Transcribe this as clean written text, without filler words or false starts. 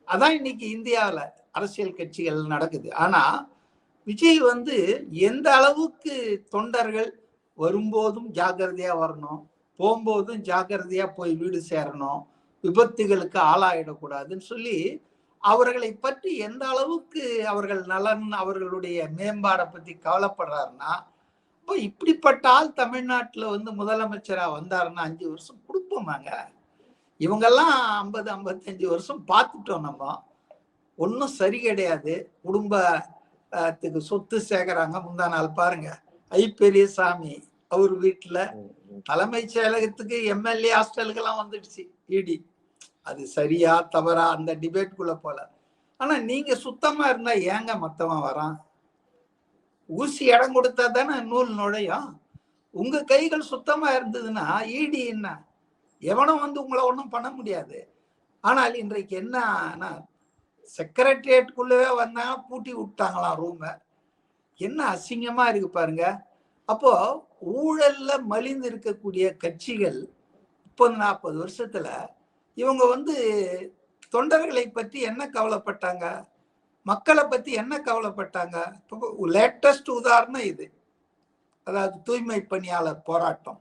அதான் இன்னைக்கு இந்தியாவில் அரசியல் கட்சிகள் நடக்குது. ஆனா விஜய் எந்த அளவுக்கு தொண்டர்கள் வரும்போதும் ஜாக்கிரதையா வரணும், போகும்போதும் ஜாக்கிரதையா போய் வீடு சேரணும், விபத்துகளுக்கு ஆளாயிடக்கூடாதுன்னு சொல்லி அவர்களை பற்றி எந்த அளவுக்கு அவர்கள் நலன், அவர்களுடைய மேம்பாடை பத்தி கவலைப்படுறாருன்னா, இப்போ இப்படிப்பட்ட ஆள் தமிழ்நாட்டில் முதலமைச்சரா வந்தாருன்னா 5 வருஷம் கொடுப்போமாங்க? இவங்கெல்லாம் 50 55 வருஷம் பார்த்துட்டோம். நம்ம ஒன்றும் சரி கிடையாது. குடும்பத்துக்கு சொத்து சேர்க்கறாங்க. முந்தா நாள் பாருங்க, பெரியசாமி அவர் வீட்டுல தலைமைச் செயலகத்துக்கு எம்எல்ஏ ஹாஸ்டலுக்கெல்லாம் வந்துடுச்சு இடி. அது சரியா தவறா அந்த டிபேட்குள்ள போல. ஆனா நீங்க சுத்தமா இருந்தா ஏங்க மத்தவன் வரான்? ஊசி இடம் கொடுத்தா தானே நூல் நுழையும். உங்க கைகள் சுத்தமா இருந்ததுன்னா ஈடி என்ன, எவனும் உங்களை ஒன்றும் பண்ண முடியாது. ஆனால் இன்றைக்கு என்ன, செக்ரட்டரியேட்டுக்குள்ளவே வந்தாங்க, பூட்டி விட்டாங்களாம் ரூம. என்ன அசிங்கமா இருக்கு பாருங்க. அப்போ ஊழல்ல மலிந்து இருக்கக்கூடிய கட்சிகள் 30-40 வருஷத்துல இவங்க தொண்டர்களை பற்றி என்ன கவலைப்பட்டாங்க, மக்களை பத்தி என்ன கவலைப்பட்டாங்க? லேட்டஸ்ட் உதாரணம் இது. அதாவது தூய்மை பணியாளர் போராட்டம்.